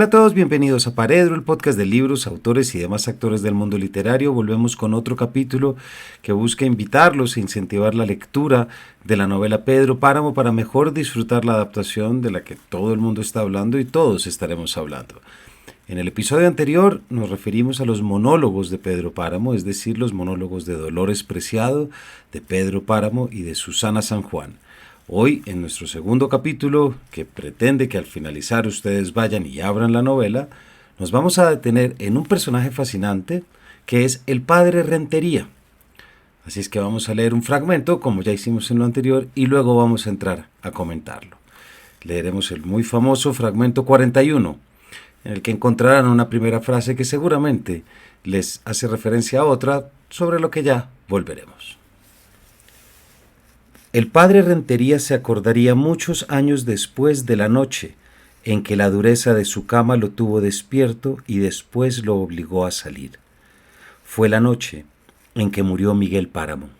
Hola a todos, bienvenidos a Paredro, el podcast de libros, autores y demás actores del mundo literario. Volvemos con otro capítulo que busca invitarlos e incentivar la lectura de la novela Pedro Páramo para mejor disfrutar la adaptación de la que todo el mundo está hablando y todos estaremos hablando. En el episodio anterior nos referimos a los monólogos de Pedro Páramo, es decir, los monólogos de Dolores Preciado, de Pedro Páramo y de Susana San Juan. Hoy, en nuestro segundo capítulo, que pretende que al finalizar ustedes vayan y abran la novela, nos vamos a detener en un personaje fascinante que es el padre Rentería. Así es que vamos a leer un fragmento, como ya hicimos en lo anterior, y luego vamos a entrar a comentarlo. Leeremos el muy famoso fragmento 41, en el que encontrarán una primera frase que seguramente les hace referencia a otra, sobre lo que ya volveremos. El padre Rentería se acordaría muchos años después de la noche en que la dureza de su cama lo tuvo despierto y después lo obligó a salir. Fue la noche en que murió Miguel Páramo.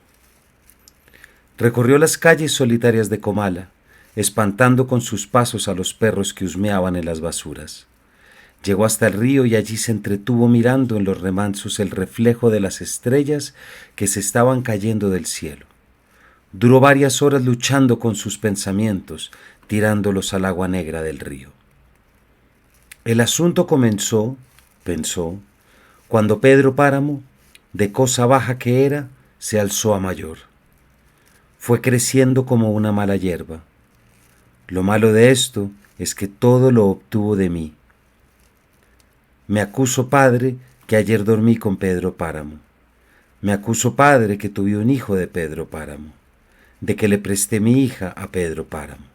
Recorrió las calles solitarias de Comala, espantando con sus pasos a los perros que husmeaban en las basuras. Llegó hasta el río y allí se entretuvo mirando en los remansos el reflejo de las estrellas que se estaban cayendo del cielo. Duró varias horas luchando con sus pensamientos, tirándolos al agua negra del río. El asunto comenzó, pensó, cuando Pedro Páramo, de cosa baja que era, se alzó a mayor. Fue creciendo como una mala hierba. Lo malo de esto es que todo lo obtuvo de mí. Me acuso, padre, que ayer dormí con Pedro Páramo. Me acuso, padre, que tuve un hijo de Pedro Páramo, de que le presté mi hija a Pedro Páramo.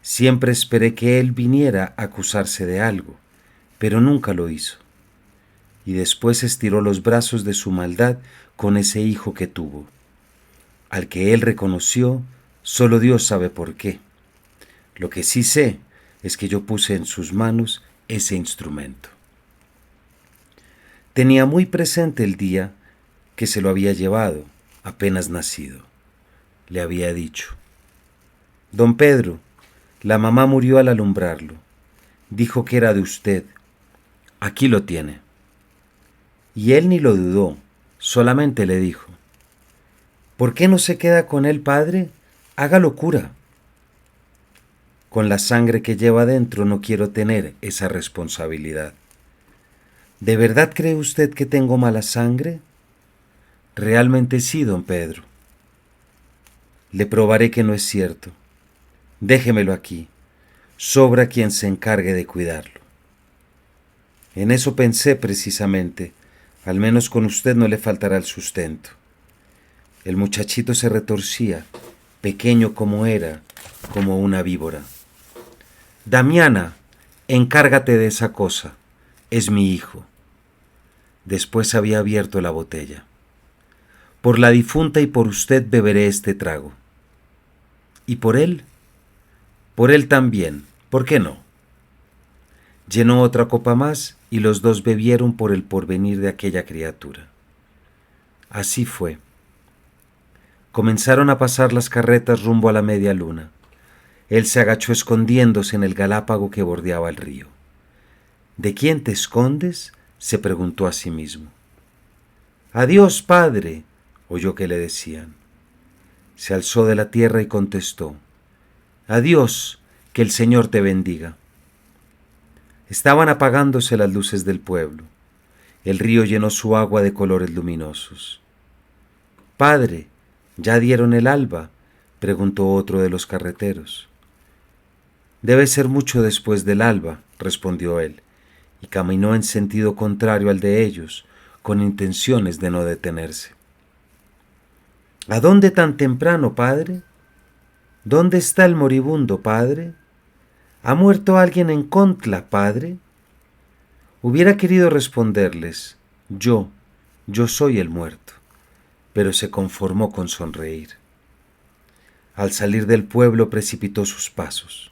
Siempre esperé que él viniera a acusarse de algo, pero nunca lo hizo. Y después estiró los brazos de su maldad con ese hijo que tuvo, al que él reconoció, solo Dios sabe por qué. Lo que sí sé es que yo puse en sus manos ese instrumento. Tenía muy presente el día que se lo había llevado, apenas nacido. Le había dicho: Don Pedro, la mamá murió al alumbrarlo. Dijo que era de usted. Aquí lo tiene. Y él ni lo dudó, solamente le dijo: ¿por qué no se queda con él, padre? Haga locura. Con la sangre que lleva dentro no quiero tener esa responsabilidad. ¿De verdad cree usted que tengo mala sangre? Realmente sí, don Pedro. Le probaré que no es cierto. Déjemelo aquí. Sobra quien se encargue de cuidarlo. En eso pensé precisamente. Al menos con usted no le faltará el sustento. El muchachito se retorcía, pequeño como era, como una víbora. Damiana, encárgate de esa cosa. Es mi hijo. Después había abierto la botella. Por la difunta y por usted beberé este trago. ¿Y por él? Por él también, ¿por qué no? Llenó otra copa más y los dos bebieron por el porvenir de aquella criatura. Así fue. Comenzaron a pasar las carretas rumbo a la media luna. Él se agachó escondiéndose en el galápago que bordeaba el río. ¿De quién te escondes?, se preguntó a sí mismo. Adiós, padre, oyó que le decían. Se alzó de la tierra y contestó: Adiós, que el Señor te bendiga. Estaban apagándose las luces del pueblo. El río llenó su agua de colores luminosos. Padre, ¿ya dieron el alba?, preguntó otro de los carreteros. Debe ser mucho después del alba, respondió él, y caminó en sentido contrario al de ellos, con intenciones de no detenerse. ¿A dónde tan temprano, padre? ¿Dónde está el moribundo, padre? ¿Ha muerto alguien en Contla, padre? Hubiera querido responderles: yo soy el muerto, pero se conformó con sonreír. Al salir del pueblo precipitó sus pasos.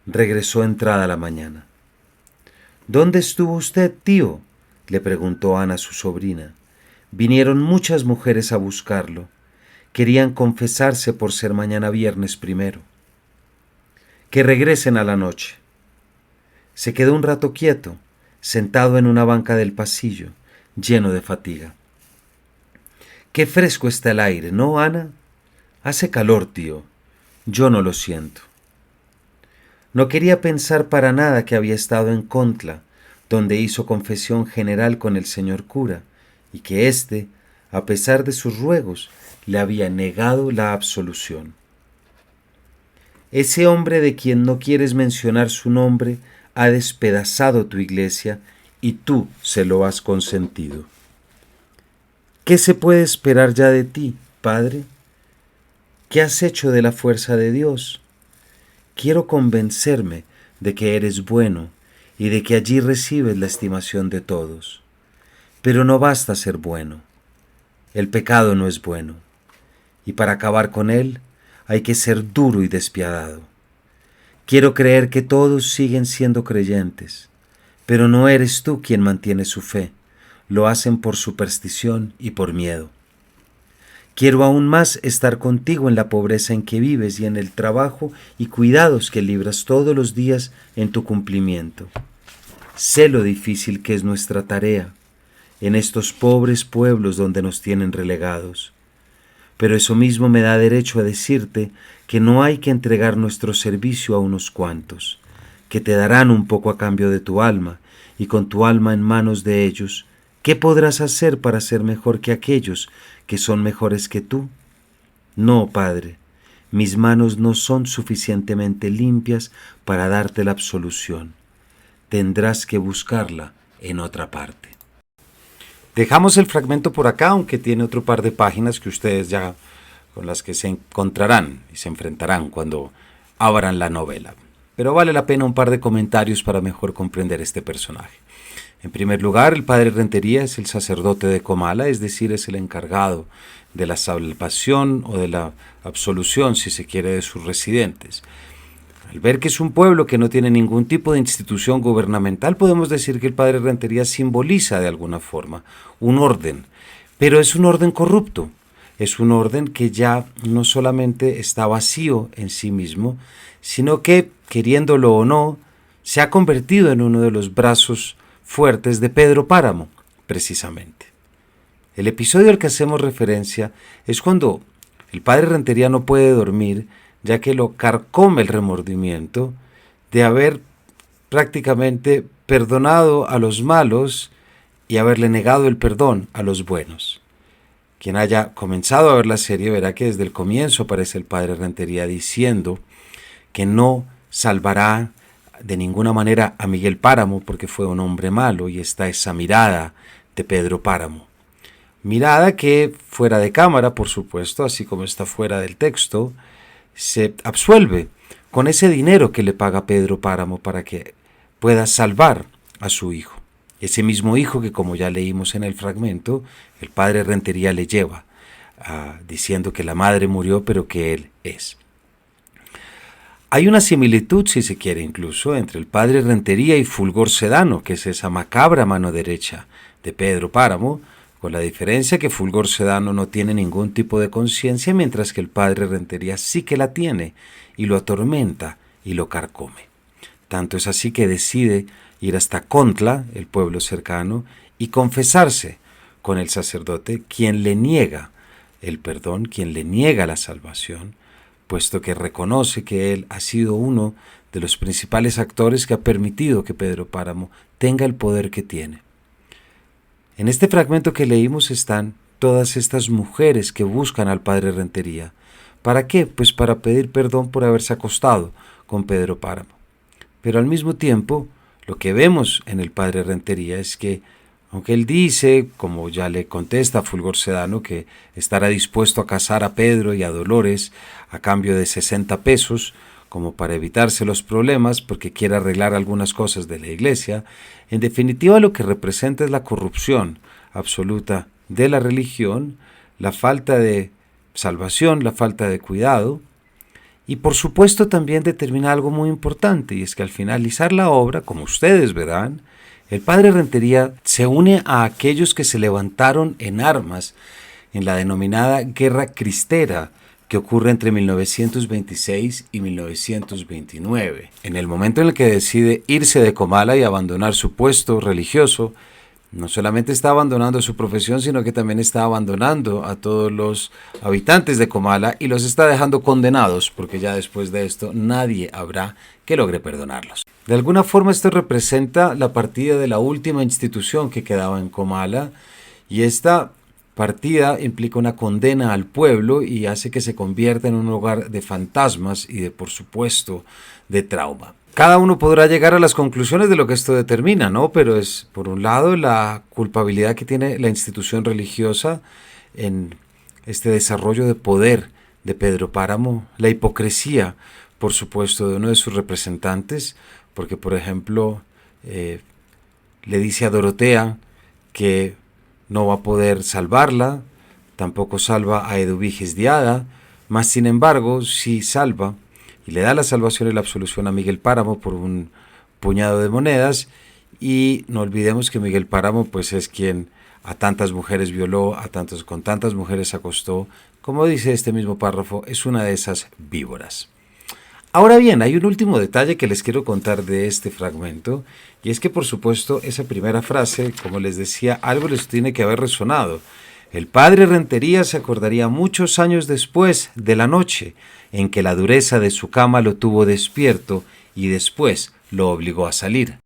Regresó entrada la mañana. ¿Dónde estuvo usted, tío?, le preguntó Ana, su sobrina. Vinieron muchas mujeres a buscarlo. Querían confesarse por ser mañana viernes primero. Que regresen a la noche. Se quedó un rato quieto, sentado en una banca del pasillo, lleno de fatiga. Qué fresco está el aire, ¿no, Ana? Hace calor, tío. Yo no lo siento. No quería pensar para nada que había estado en Contla, donde hizo confesión general con el señor cura, y que éste, a pesar de sus ruegos, le había negado la absolución. Ese hombre de quien no quieres mencionar su nombre ha despedazado tu iglesia y tú se lo has consentido. ¿Qué se puede esperar ya de ti, Padre? ¿Qué has hecho de la fuerza de Dios? Quiero convencerme de que eres bueno y de que allí recibes la estimación de todos. Pero no basta ser bueno. El pecado no es bueno, y para acabar con él hay que ser duro y despiadado. Quiero creer que todos siguen siendo creyentes, pero no eres tú quien mantiene su fe, lo hacen por superstición y por miedo. Quiero aún más estar contigo en la pobreza en que vives y en el trabajo y cuidados que libras todos los días en tu cumplimiento. Sé lo difícil que es nuestra tarea en estos pobres pueblos donde nos tienen relegados. Pero eso mismo me da derecho a decirte que no hay que entregar nuestro servicio a unos cuantos, que te darán un poco a cambio de tu alma, y con tu alma en manos de ellos, ¿qué podrás hacer para ser mejor que aquellos que son mejores que tú? No, Padre, mis manos no son suficientemente limpias para darte la absolución. Tendrás que buscarla en otra parte. Dejamos el fragmento por acá, aunque tiene otro par de páginas que ustedes ya con las que se encontrarán y se enfrentarán cuando abran la novela. Pero vale la pena un par de comentarios para mejor comprender este personaje. En primer lugar, el padre Rentería es el sacerdote de Comala, es decir, es el encargado de la salvación o de la absolución, si se quiere, de sus residentes. Al ver que es un pueblo que no tiene ningún tipo de institución gubernamental, podemos decir que el padre Rentería simboliza de alguna forma un orden, pero es un orden corrupto, es un orden que ya no solamente está vacío en sí mismo, sino que, queriéndolo o no, se ha convertido en uno de los brazos fuertes de Pedro Páramo, precisamente. El episodio al que hacemos referencia es cuando el padre Rentería no puede dormir, ya que lo carcome el remordimiento de haber prácticamente perdonado a los malos y haberle negado el perdón a los buenos. Quien haya comenzado a ver la serie verá que desde el comienzo aparece el padre Rentería diciendo que no salvará de ninguna manera a Miguel Páramo porque fue un hombre malo, y está esa mirada de Pedro Páramo. Mirada que fuera de cámara, por supuesto, así como está fuera del texto, se absuelve con ese dinero que le paga Pedro Páramo para que pueda salvar a su hijo. Ese mismo hijo que, como ya leímos en el fragmento, el padre Rentería le lleva, diciendo que la madre murió, pero que él es. Hay una similitud, si se quiere incluso, entre el padre Rentería y Fulgor Sedano, que es esa macabra mano derecha de Pedro Páramo, con la diferencia que Fulgor Sedano no tiene ningún tipo de conciencia, mientras que el padre Rentería sí que la tiene, y lo atormenta y lo carcome. Tanto es así que decide ir hasta Contla, el pueblo cercano, y confesarse con el sacerdote, quien le niega el perdón, quien le niega la salvación, puesto que reconoce que él ha sido uno de los principales actores que ha permitido que Pedro Páramo tenga el poder que tiene. En este fragmento que leímos están todas estas mujeres que buscan al padre Rentería. ¿Para qué? Pues para pedir perdón por haberse acostado con Pedro Páramo. Pero al mismo tiempo, lo que vemos en el padre Rentería es que, aunque él dice, como ya le contesta a Fulgor Sedano, que estará dispuesto a casar a Pedro y a Dolores a cambio de 60 pesos, como para evitarse los problemas porque quiere arreglar algunas cosas de la iglesia, en definitiva lo que representa es la corrupción absoluta de la religión, la falta de salvación, la falta de cuidado, y por supuesto también determina algo muy importante, y es que al finalizar la obra, como ustedes verán, el padre Rentería se une a aquellos que se levantaron en armas en la denominada Guerra Cristera, que ocurre entre 1926 y 1929. En el momento en el que decide irse de Comala y abandonar su puesto religioso, no solamente está abandonando su profesión, sino que también está abandonando a todos los habitantes de Comala y los está dejando condenados, porque ya después de esto nadie habrá que logre perdonarlos. De alguna forma esto representa la partida de la última institución que quedaba en Comala, y esta partida implica una condena al pueblo y hace que se convierta en un hogar de fantasmas y de, por supuesto, de trauma. Cada uno podrá llegar a las conclusiones de lo que esto determina, ¿no? Pero es, por un lado, la culpabilidad que tiene la institución religiosa en este desarrollo de poder de Pedro Páramo, la hipocresía, por supuesto, de uno de sus representantes, porque, por ejemplo, le dice a Dorotea que no va a poder salvarla, tampoco salva a Eduviges Diada, mas sin embargo sí salva y le da la salvación y la absolución a Miguel Páramo por un puñado de monedas. Y no olvidemos que Miguel Páramo pues es quien a tantas mujeres violó, con tantas mujeres se acostó. Como dice este mismo párrafo, es una de esas víboras. Ahora bien, hay un último detalle que les quiero contar de este fragmento, y es que por supuesto esa primera frase, como les decía, algo les tiene que haber resonado. El padre Rentería se acordaría muchos años después de la noche en que la dureza de su cama lo tuvo despierto y después lo obligó a salir.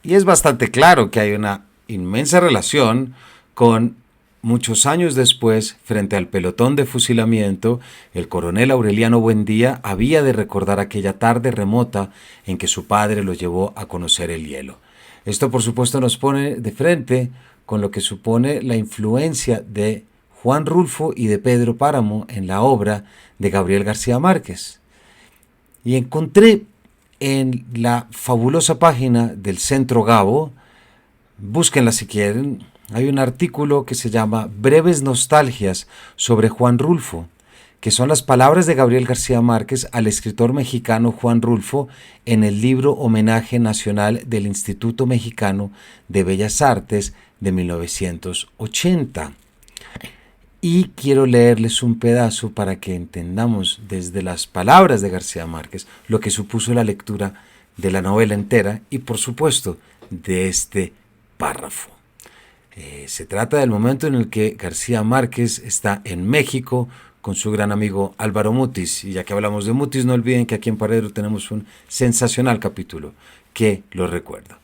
Y es bastante claro que hay una inmensa relación con muchos años después, frente al pelotón de fusilamiento, el coronel Aureliano Buendía había de recordar aquella tarde remota en que su padre lo llevó a conocer el hielo. Esto, por supuesto, nos pone de frente con lo que supone la influencia de Juan Rulfo y de Pedro Páramo en la obra de Gabriel García Márquez. Y encontré en la fabulosa página del Centro Gabo, búsquenla si quieren, hay un artículo que se llama Breves Nostalgias sobre Juan Rulfo, que son las palabras de Gabriel García Márquez al escritor mexicano Juan Rulfo en el libro Homenaje Nacional del Instituto Mexicano de Bellas Artes de 1980. Y quiero leerles un pedazo para que entendamos desde las palabras de García Márquez lo que supuso la lectura de la novela entera y, por supuesto, de este párrafo. Se trata del momento en el que García Márquez está en México con su gran amigo Álvaro Mutis. Y ya que hablamos de Mutis, no olviden que aquí en Paredro tenemos un sensacional capítulo que lo recuerdo.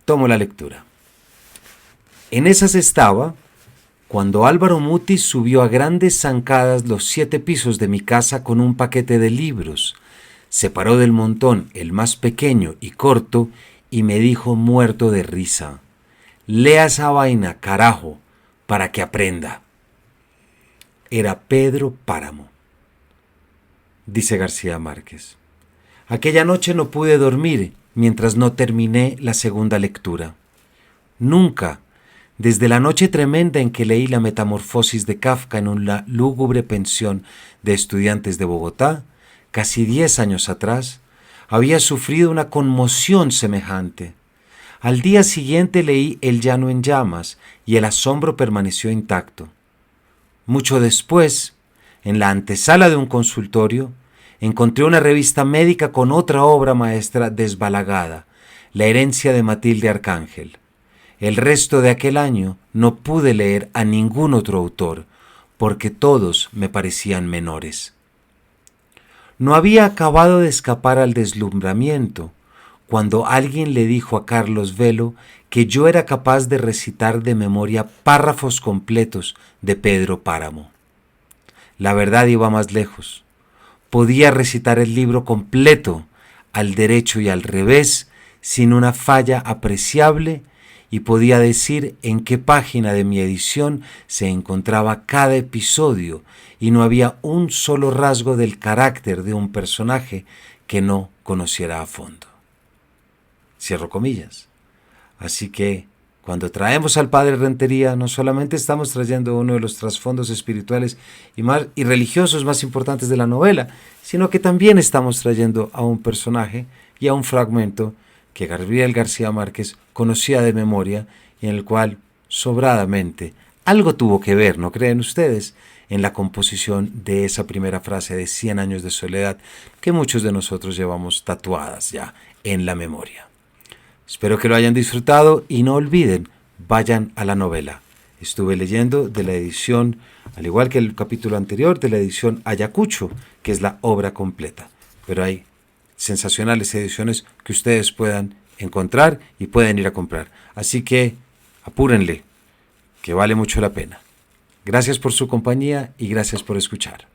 Tomo la lectura. En esas estaba cuando Álvaro Mutis subió a grandes zancadas los 7 pisos de mi casa con un paquete de libros. Separó del montón el más pequeño y corto y me dijo muerto de risa: lea esa vaina, carajo, para que aprenda. Era Pedro Páramo, dice García Márquez. Aquella noche no pude dormir mientras no terminé la segunda lectura. Nunca, desde la noche tremenda en que leí la Metamorfosis de Kafka en una lúgubre pensión de estudiantes de Bogotá, casi 10 años atrás, había sufrido una conmoción semejante. Al día siguiente leí El llano en llamas y el asombro permaneció intacto. Mucho después, en la antesala de un consultorio, encontré una revista médica con otra obra maestra desbalagada, La herencia de Matilde Arcángel. El resto de aquel año no pude leer a ningún otro autor, porque todos me parecían menores. No había acabado de escapar al deslumbramiento cuando alguien le dijo a Carlos Velo que yo era capaz de recitar de memoria párrafos completos de Pedro Páramo. La verdad iba más lejos. Podía recitar el libro completo, al derecho y al revés, sin una falla apreciable, y podía decir en qué página de mi edición se encontraba cada episodio, y no había un solo rasgo del carácter de un personaje que no conociera a fondo. Cierro comillas. Así que cuando traemos al padre Rentería, no solamente estamos trayendo uno de los trasfondos espirituales y religiosos más importantes de la novela, sino que también estamos trayendo a un personaje y a un fragmento que Gabriel García Márquez conocía de memoria y en el cual sobradamente Algo tuvo que ver, ¿no creen ustedes?, en la composición de esa primera frase de 100 años de soledad que muchos de nosotros llevamos tatuadas ya en la memoria. Espero que lo hayan disfrutado y no olviden, vayan a la novela. Estuve leyendo de la edición, al igual que el capítulo anterior, de la edición Ayacucho, que es la obra completa. Pero hay sensacionales ediciones que ustedes puedan encontrar y pueden ir a comprar. Así que apúrenle, que vale mucho la pena. Gracias por su compañía y gracias por escuchar.